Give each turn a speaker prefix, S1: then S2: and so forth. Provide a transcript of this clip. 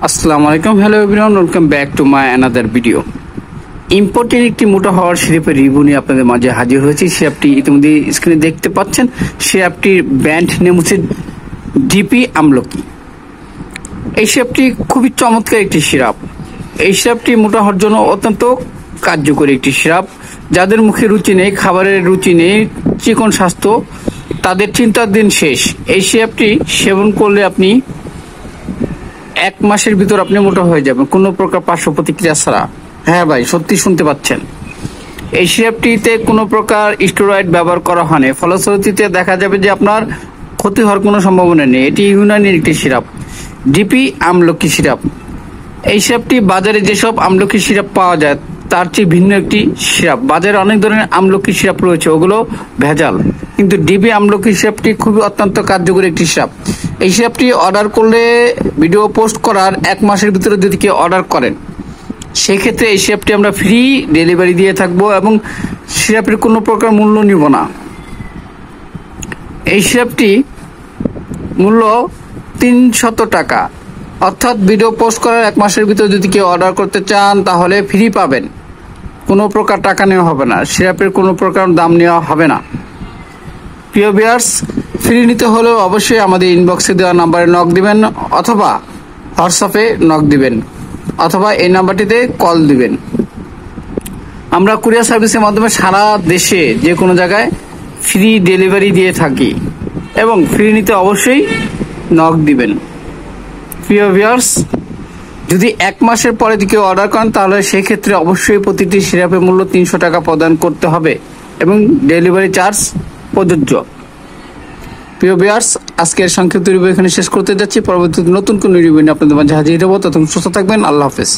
S1: আসসালামু আলাইকুম, hello everyone, welcome back to my another video. ইম্পোর্টের একটি মোটা হওয়ার সিরাপের রিভিউ নিয়ে আপনাদের মাঝে হাজির হয়েছি। সে অ্যাপটি ইতিমধ্যে স্ক্রিনে দেখতে পাচ্ছেন। সে অ্যাপটির ব্র্যান্ড নেম হচ্ছে ডিপি আমলকি। এই সিরাপটি খুবই চমৎকার একটি সিরাপ। এই সিরাপটি মোটা হওয়ার জন্য অত্যন্ত কার্যকরী একটি সিরাপ। যাদের মুখে রুচি নেই, খাবারের রুচি নেই, চিকন স্বাস্থ্য, তাদের চিন্তার দিন শেষ। এই সিরাপটি সেবন করলে আপনি 1 মাসের ভিতর আপনি মোটা হয়ে যাবেন, কোনো প্রকার পার্শ্ব প্রতিক্রিয়া ছাড়া। হ্যাঁ ভাই, সত্যি শুনতে পাচ্ছেন। এই সিরাপটিতে কোনো প্রকার স্টেরয়েড ব্যবহার করা হয়নি, ফলশ্রুতিতে দেখা যাবে যে আপনার ক্ষতি হওয়ার কোনো সম্ভাবনা নেই। এটি ইউনানির একটি সিরাপ, ডিপি আমলকি সিরাপ। এই সিরাপটি বাজারে যেসব আমলকি সিরাপ পাওয়া যায় তার চেয়ে ভিন্ন একটি সিরাপ। বাজারে অনেক ধরনের আমলকি সিরাপ রয়েছে, ওগুলো ভেজাল, কিন্তু ডিপি আমলকি সিরাপটি খুবই অত্যন্ত কার্যকরী একটি সিরাপ। এই সিরাপটি অর্ডার করলে, ভিডিও পোস্ট করার 1 মাসের ভিতরে যদি কেউ অর্ডার করেন, সেক্ষেত্রে এই সিরাপটি আমরা ফ্রি ডেলিভারি দিয়ে থাকবো এবং সিরাপের কোনো প্রকার মূল্য নিব না। এই সিরাপটি মূল্য 300 টাকা, অর্থাৎ ভিডিও পোস্ট করার 1 মাসের ভিতরে যদি কেউ অর্ডার করতে চান তাহলে ফ্রি পাবেন, কোনো প্রকার টাকা নেওয়া হবে না, সিরাপের কোনো প্রকার দাম নেওয়া হবে না। প্রিয় ভিউয়ার্স, ফ্রি নিতে হলেও অবশ্যই আমাদের ইনবক্সে দেওয়া নাম্বারে নক দিবেন, অথবা হোয়াটসঅ্যাপে নক দিবেন, অথবা এই নাম্বারটিতে কল দিবেন। আমরা কুরিয়ার সার্ভিসের মাধ্যমে সারা দেশে যে কোনো জায়গায় ফ্রি ডেলিভারি দিয়ে থাকি এবং ফ্রি নিতে অবশ্যই নক দিবেন। প্রিয় ভিউয়ার্স, যদি 1 মাসের পরে কেউ অর্ডার করেন তাহলে সেক্ষেত্রে অবশ্যই প্রতিটি সিরাপের মূল্য 300 টাকা প্রদান করতে হবে এবং ডেলিভারি চার্জ প্রযোজ্য। প্রিয় ভিউয়ার্স, আজকের সংক্ষিপ্ত রিভিউ এখানে শেষ করতে যাচ্ছি। পরবর্তীতে নতুন কোনো রিভিউ নিয়ে আপনাদের মাঝে হাজির হবো। ততক্ষণ সুস্থ থাকবেন। আল্লাহ হাফেজ।